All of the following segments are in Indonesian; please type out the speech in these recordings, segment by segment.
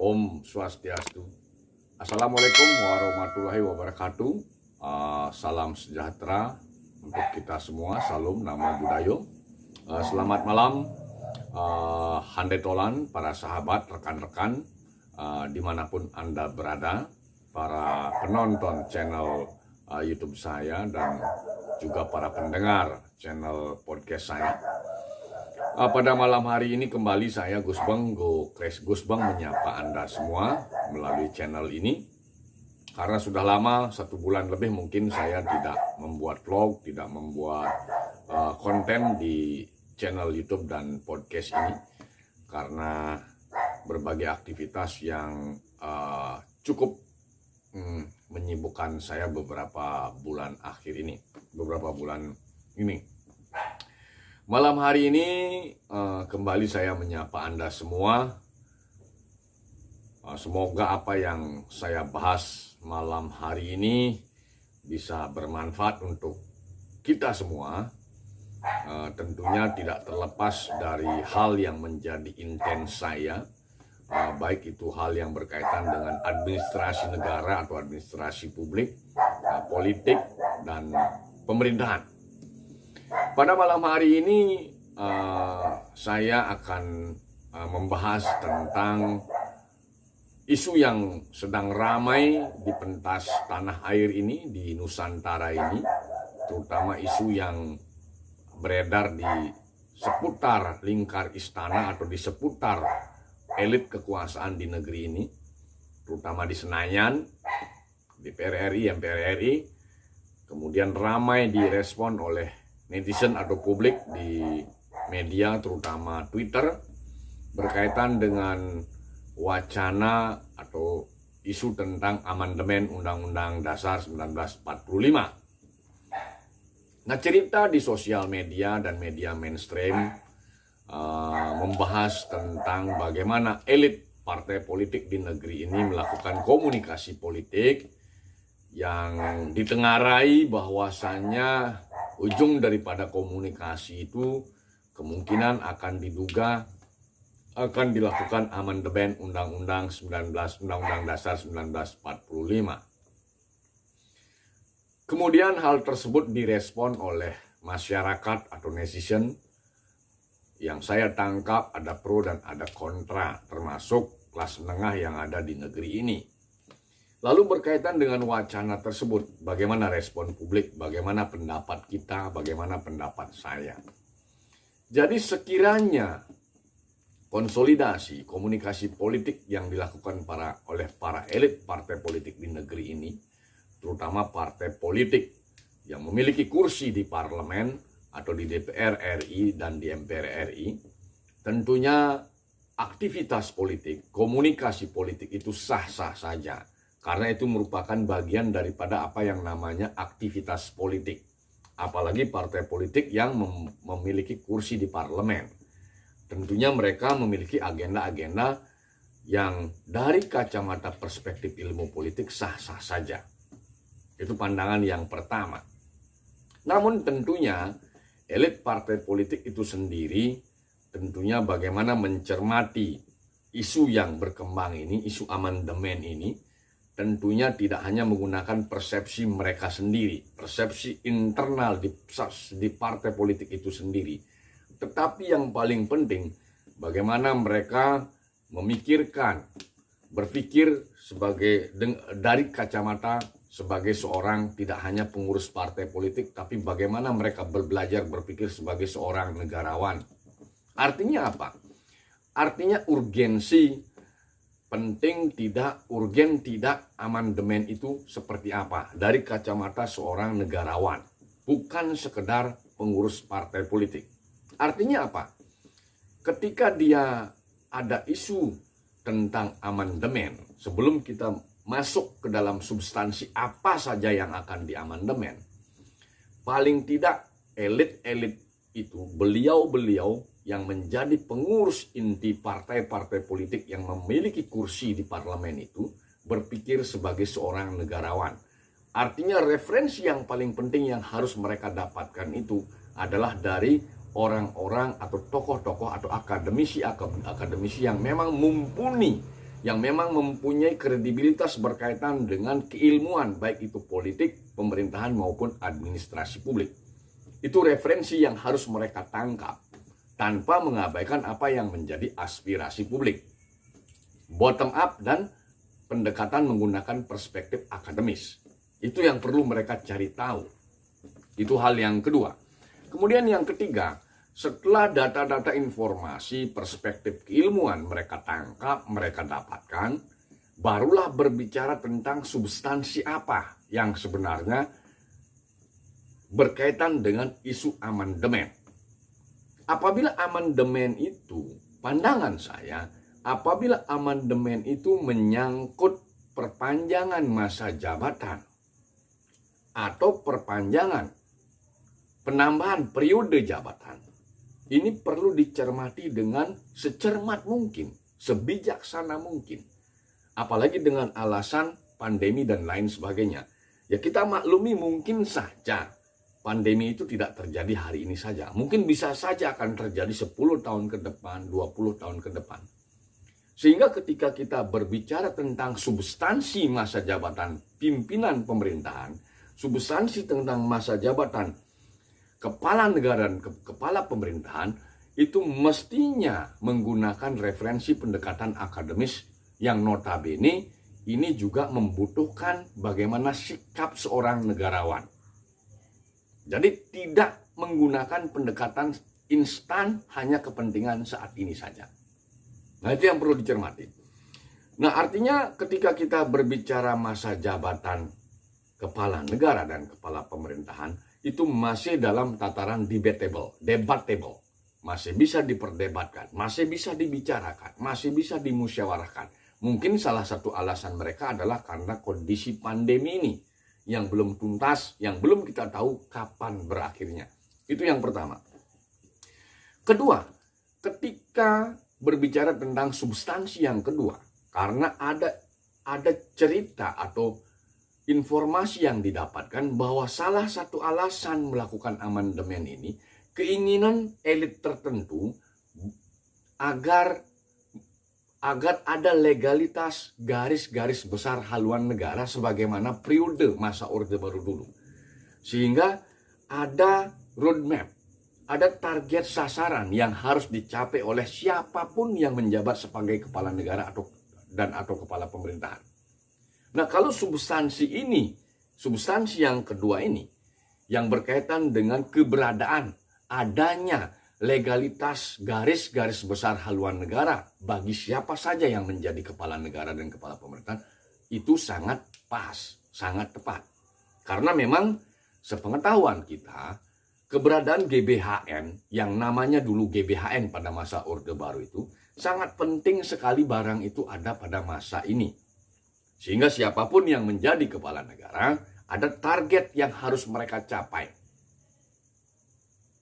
Om Swastiastu. Assalamualaikum warahmatullahi wabarakatuh. Salam sejahtera untuk kita semua. Salam Namo Buddhaya. Selamat malam, handai tolan, para sahabat, rekan-rekan, dimanapun Anda berada, para penonton channel YouTube saya dan juga para pendengar channel podcast saya. Pada malam hari ini kembali saya Gus Bang menyapa Anda semua melalui channel ini. Karena sudah lama, 1 bulan lebih mungkin saya tidak membuat vlog, tidak membuat konten di channel YouTube dan podcast ini. Karena berbagai aktivitas yang cukup menyibukkan saya beberapa bulan ini. Malam hari ini kembali saya menyapa Anda semua. Semoga apa yang saya bahas malam hari ini bisa bermanfaat untuk kita semua. Tentunya tidak terlepas dari hal yang menjadi intens saya, baik itu hal yang berkaitan dengan administrasi negara atau administrasi publik, politik, dan pemerintahan. Pada malam hari ini saya akan membahas tentang isu yang sedang ramai di pentas tanah air ini, di Nusantara ini, terutama isu yang beredar di seputar lingkar istana atau di seputar elit kekuasaan di negeri ini, terutama di Senayan, DPR RI, MPR RI, kemudian ramai direspon oleh netizen atau publik di media terutama Twitter berkaitan dengan wacana atau isu tentang amandemen Undang-Undang Dasar 1945. Nah, cerita di sosial media dan media mainstream membahas tentang bagaimana elit partai politik di negeri ini melakukan komunikasi politik yang ditengarai bahwasannya ujung daripada komunikasi itu kemungkinan akan diduga akan dilakukan amandemen Undang-Undang Dasar 1945. Kemudian hal tersebut direspon oleh masyarakat atau netizen. Yang saya tangkap ada pro dan ada kontra, termasuk kelas menengah yang ada di negeri ini. Lalu berkaitan dengan wacana tersebut, bagaimana respon publik, bagaimana pendapat kita, bagaimana pendapat saya. Jadi sekiranya konsolidasi, komunikasi politik yang dilakukan oleh para elit partai politik di negeri ini, terutama partai politik yang memiliki kursi di parlemen atau di DPR RI dan di MPR RI, tentunya aktivitas politik, komunikasi politik itu sah-sah saja. Karena itu merupakan bagian daripada apa yang namanya aktivitas politik. Apalagi partai politik yang memiliki kursi di parlemen. Tentunya mereka memiliki agenda-agenda yang dari kacamata perspektif ilmu politik sah-sah saja. Itu pandangan yang pertama. Namun tentunya elit partai politik itu sendiri tentunya bagaimana mencermati isu yang berkembang ini, isu amandemen ini, tentunya tidak hanya menggunakan persepsi mereka sendiri, persepsi internal di partai politik itu sendiri. Tetapi yang paling penting, bagaimana mereka berpikir dari kacamata sebagai seorang tidak hanya pengurus partai politik, tapi bagaimana mereka belajar berpikir sebagai seorang negarawan. Artinya apa? Artinya urgensi, penting tidak, urgen tidak, amandemen itu seperti apa dari kacamata seorang negarawan, bukan sekedar pengurus partai politik. Artinya apa? Ketika dia ada isu tentang amandemen, sebelum kita masuk ke dalam substansi apa saja yang akan diamandemen, paling tidak elit-elit itu, beliau-beliau yang menjadi pengurus inti partai-partai politik yang memiliki kursi di parlemen itu berpikir sebagai seorang negarawan. Artinya referensi yang paling penting yang harus mereka dapatkan itu adalah dari orang-orang atau tokoh-tokoh atau akademisi yang memang mumpuni yang memang mempunyai kredibilitas berkaitan dengan keilmuan, baik itu politik, pemerintahan maupun administrasi publik. Itu referensi yang harus mereka tangkap tanpa mengabaikan apa yang menjadi aspirasi publik. Bottom up dan pendekatan menggunakan perspektif akademis. Itu yang perlu mereka cari tahu. Itu hal yang kedua. Kemudian yang ketiga, setelah data-data informasi, perspektif keilmuan mereka tangkap, mereka dapatkan, barulah berbicara tentang substansi apa yang sebenarnya berkaitan dengan isu amandemen. Apabila amandemen itu, pandangan saya, apabila amandemen itu menyangkut perpanjangan masa jabatan atau perpanjangan penambahan periode jabatan, ini perlu dicermati dengan secermat mungkin, sebijaksana mungkin. Apalagi dengan alasan pandemi dan lain sebagainya. Ya kita maklumi mungkin saja pandemi itu tidak terjadi hari ini saja. Mungkin bisa saja akan terjadi 10 tahun ke depan, 20 tahun ke depan. Sehingga ketika kita berbicara tentang substansi masa jabatan pimpinan pemerintahan, substansi tentang masa jabatan kepala negara dan kepala pemerintahan, itu mestinya menggunakan referensi pendekatan akademis yang notabene ini juga membutuhkan bagaimana sikap seorang negarawan. Jadi tidak menggunakan pendekatan instan hanya kepentingan saat ini saja. Nah itu yang perlu dicermati. Nah artinya ketika kita berbicara masa jabatan kepala negara dan kepala pemerintahan, itu masih dalam tataran debatable, masih bisa diperdebatkan, masih bisa dibicarakan, masih bisa dimusyawarahkan. Mungkin salah satu alasan mereka adalah karena kondisi pandemi ini yang belum tuntas, yang belum kita tahu kapan berakhirnya. Itu yang pertama. Kedua, ketika berbicara tentang substansi yang kedua, karena ada cerita atau informasi yang didapatkan bahwa salah satu alasan melakukan amandemen ini keinginan elit tertentu agar ada legalitas garis-garis besar haluan negara sebagaimana periode masa Orde Baru dulu. Sehingga ada roadmap, ada target sasaran yang harus dicapai oleh siapapun yang menjabat sebagai kepala negara atau kepala pemerintahan. Nah, kalau substansi yang kedua ini, yang berkaitan dengan keberadaan adanya legalitas garis-garis besar haluan negara bagi siapa saja yang menjadi kepala negara dan kepala pemerintahan, itu sangat pas, sangat tepat. Karena memang sepengetahuan kita, keberadaan GBHN yang namanya dulu GBHN pada masa Orde Baru itu sangat penting sekali barang itu ada pada masa ini. Sehingga siapapun yang menjadi kepala negara, ada target yang harus mereka capai.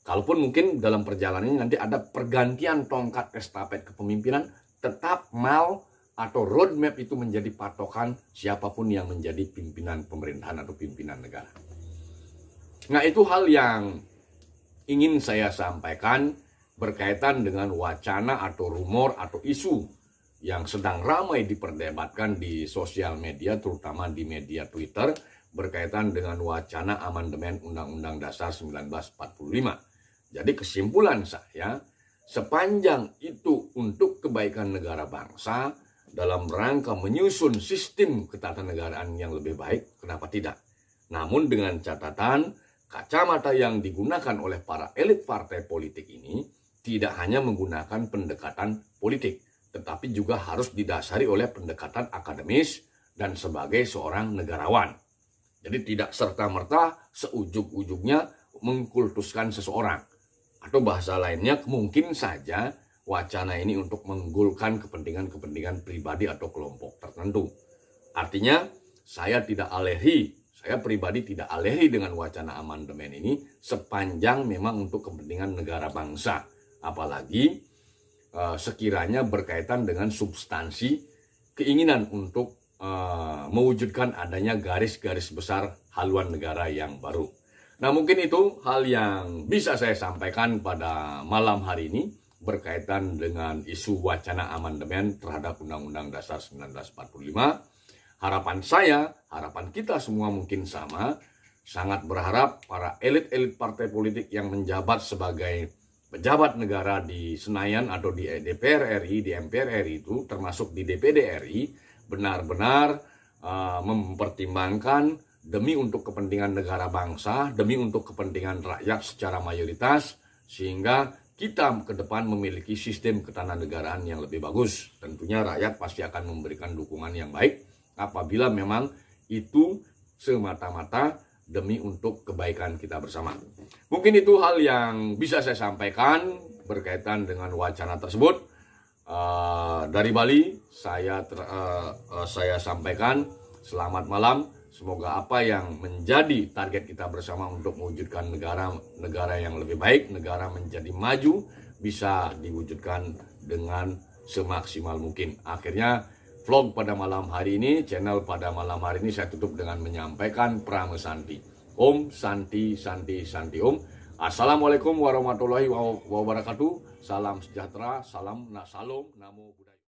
Kalaupun mungkin dalam perjalanan ini nanti ada pergantian tongkat estafet kepemimpinan, tetap mau atau roadmap itu menjadi patokan siapapun yang menjadi pimpinan pemerintahan atau pimpinan negara. Nah itu hal yang ingin saya sampaikan berkaitan dengan wacana atau rumor atau isu yang sedang ramai diperdebatkan di sosial media, terutama di media Twitter, berkaitan dengan wacana amandemen Undang-Undang Dasar 1945. Jadi kesimpulan saya, sepanjang itu untuk kebaikan negara bangsa, dalam rangka menyusun sistem ketatanegaraan yang lebih baik, kenapa tidak? Namun dengan catatan, kacamata yang digunakan oleh para elit partai politik ini tidak hanya menggunakan pendekatan politik, tetapi juga harus didasari oleh pendekatan akademis dan sebagai seorang negarawan. Jadi tidak serta-merta seujug-ujugnya mengkultuskan seseorang. Atau bahasa lainnya mungkin saja wacana ini untuk menggulkan kepentingan-kepentingan pribadi atau kelompok tertentu. Artinya saya pribadi tidak alergi dengan wacana amandemen ini sepanjang memang untuk kepentingan negara bangsa. Apalagi sekiranya berkaitan dengan substansi keinginan untuk mewujudkan adanya garis-garis besar haluan negara yang baru. Nah mungkin itu hal yang bisa saya sampaikan pada malam hari ini. berkaitan dengan isu wacana amandemen terhadap Undang-Undang Dasar 1945. Harapan saya, harapan kita semua mungkin sama, sangat berharap para elit-elit partai politik yang menjabat sebagai pejabat negara di Senayan atau di DPR RI, di MPR RI itu, termasuk di DPD RI, benar-benar mempertimbangkan demi untuk kepentingan negara bangsa, demi untuk kepentingan rakyat secara mayoritas, sehingga kita ke depan memiliki sistem ketatanegaraan yang lebih bagus. Tentunya rakyat pasti akan memberikan dukungan yang baik apabila memang itu semata-mata demi untuk kebaikan kita bersama. Mungkin itu hal yang bisa saya sampaikan berkaitan dengan wacana tersebut. Dari Bali, saya sampaikan selamat malam. Semoga apa yang menjadi target kita bersama untuk mewujudkan negara yang lebih baik, negara menjadi maju, bisa diwujudkan dengan semaksimal mungkin. Akhirnya vlog pada malam hari ini, channel pada malam hari ini saya tutup dengan menyampaikan Prame Santi. Om Santi Santi Santi Om. Assalamualaikum warahmatullahi wabarakatuh. Salam sejahtera, salam, salam, namo buddhaya.